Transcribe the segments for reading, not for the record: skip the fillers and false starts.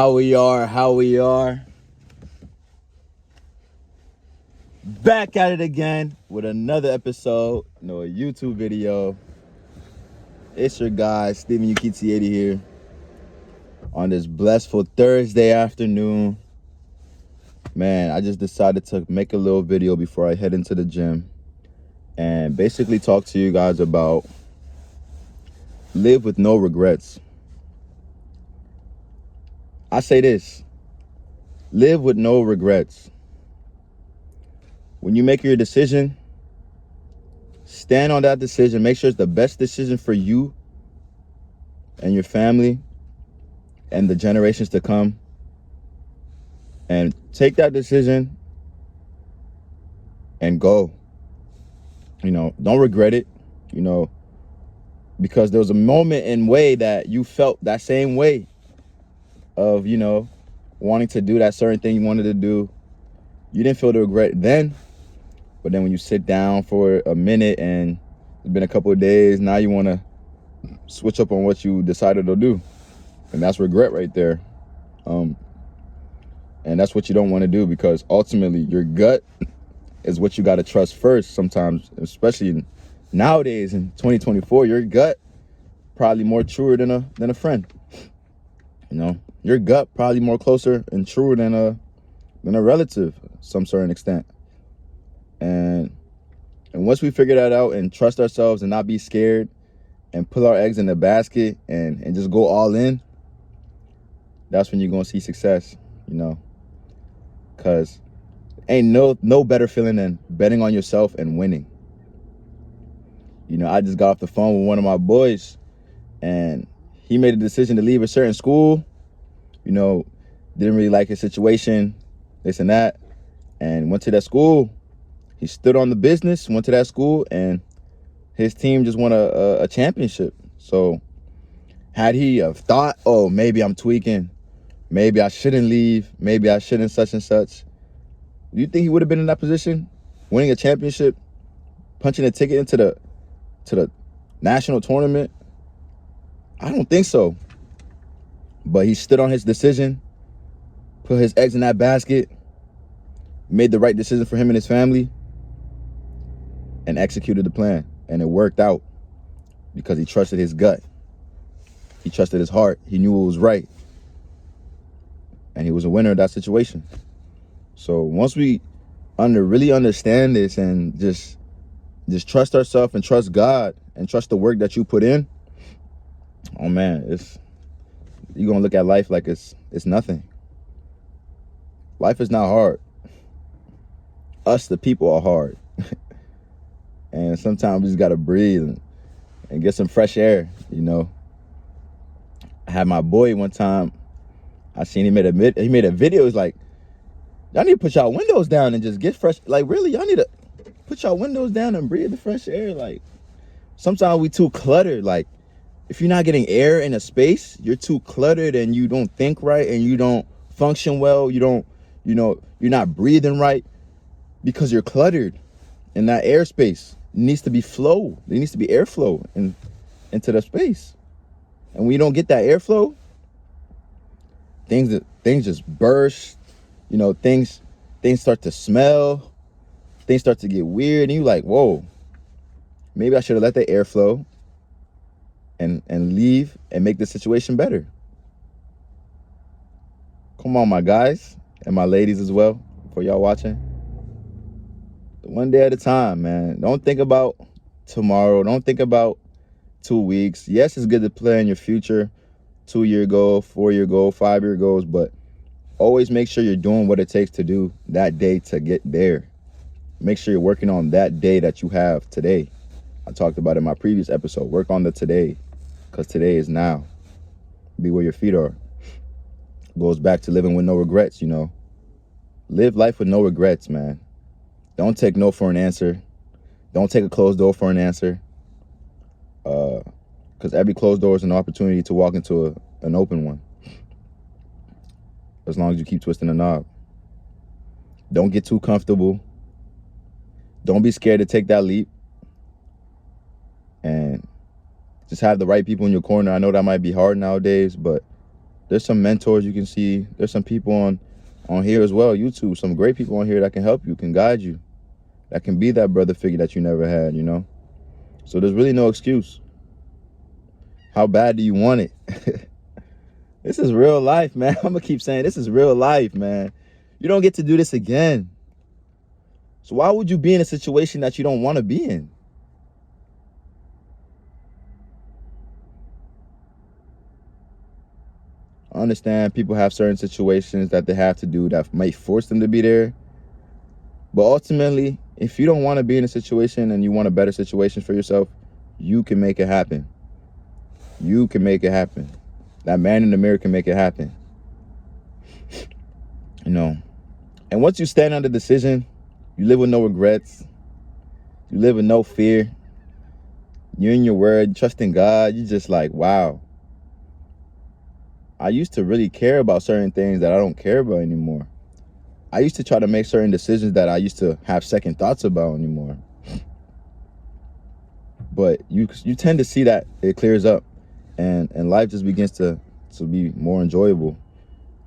How we are. Back at it again with another episode, a YouTube video. It's your guy, Steven Ukiti80 here on this blessful Thursday afternoon. Man, I just decided to make a little video before I head into the gym and basically talk to you guys about live with no regrets. I say this, live with no regrets. When you make your decision, stand on that decision. Make sure it's the best decision for you and your family and the generations to come. And take that decision and go. Don't regret it, because there was a moment and way that you felt that same way of, wanting to do that certain thing you wanted to do. You didn't feel the regret then, but then when you sit down for a minute and it's been a couple of days, now you want to switch up on what you decided to do. And that's regret right there. And that's what you don't want to do, because ultimately your gut is what you got to trust first sometimes, especially nowadays in 2024. Your gut probably more truer than a friend. Your gut probably more closer and truer than a relative to some certain extent. And once we figure that out and trust ourselves and not be scared and put our eggs in the basket and just go all in, that's when you're going to see success, because ain't no better feeling than betting on yourself and winning. I just got off the phone with one of my boys, and he made a decision to leave a certain school. Didn't really like his situation, this and that, and went to that school. He stood on the business, went to that school, and his team just won a championship. So had he have thought, oh, maybe I'm tweaking, maybe I shouldn't leave, maybe I shouldn't such and such, do you think he would have been in that position, winning a championship, punching a ticket into the national tournament? I don't think so. But he stood on his decision, put his eggs in that basket, made the right decision for him and his family, and executed the plan. And it worked out because he trusted his gut. He trusted his heart. He knew it was right. And he was a winner of that situation. So once we really understand this and just trust ourselves and trust God and trust the work that you put in, oh man, you're going to look at life like it's nothing. Life is not hard. Us, the people, are hard. And sometimes we just got to breathe and get some fresh air, I had my boy one time, I seen he made a video. He's like, y'all need to put y'all windows down and just get fresh. Like, really, y'all need to put y'all windows down and breathe the fresh air. Like, sometimes we too cluttered. Like, if you're not getting air in a space, you're too cluttered and you don't think right and you don't function well. You're not breathing right because you're cluttered. In that airspace, it needs to be flow. There needs to be airflow into the space. And when you don't get that airflow, things just burst. Things start to smell. Things start to get weird, and you're like, whoa, maybe I should have let the airflow and leave and make the situation better. Come on, my guys and my ladies as well, for y'all watching. One day at a time, man. Don't think about tomorrow. Don't think about 2 weeks. Yes, it's good to plan your future, 2-year goal, 4-year goal, 5-year goals, but always make sure you're doing what it takes to do that day to get there. Make sure you're working on that day that you have today. I talked about it in my previous episode. Work on the today, because today is now. Be where your feet are. Goes back to living with no regrets, Live life with no regrets, man. Don't take no for an answer. Don't take a closed door for an answer. Because every closed door is an opportunity to walk into an open one. As long as you keep twisting the knob. Don't get too comfortable. Don't be scared to take that leap. And just have the right people in your corner. I know that might be hard nowadays, but There's some mentors you can see. There's some people on here as well, YouTube. Some great people on here that can help you, can guide you, that can be that brother figure that you never had, you know? So there's really no excuse. How bad do you want it? This is real life, man. I'm gonna keep saying this is real life, man. You don't get to do this again. So why would you be in a situation that you don't want to be in? I understand people have certain situations that they have to do that might force them to be there. But ultimately, if you don't want to be in a situation and you want a better situation for yourself, you can make it happen. You can make it happen. That man in the mirror can make it happen. You know. And once you stand on the decision, you live with no regrets. You live with no fear. You're in your word, trusting God. You're just like, wow. I used to really care about certain things that I don't care about anymore. I used to try to make certain decisions that I used to have second thoughts about anymore. But you tend to see that it clears up, and life just begins to be more enjoyable.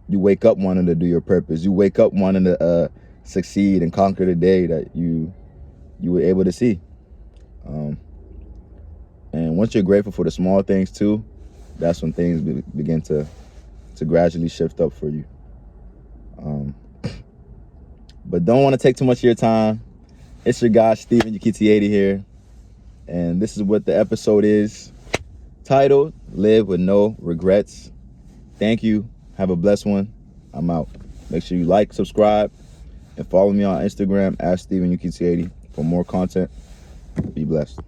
You wake up wanting to do your purpose. You wake up wanting to succeed and conquer the day that you were able to see. And once you're grateful for the small things too, that's when things begin to gradually shift up for you. But don't want to take too much of your time. It's your guy, Steven UKT80 here. And this is what the episode is, titled, Live With No Regrets. Thank you. Have a blessed one. I'm out. Make sure you like, subscribe, and follow me on Instagram at Steven UKT80 for more content. Be blessed.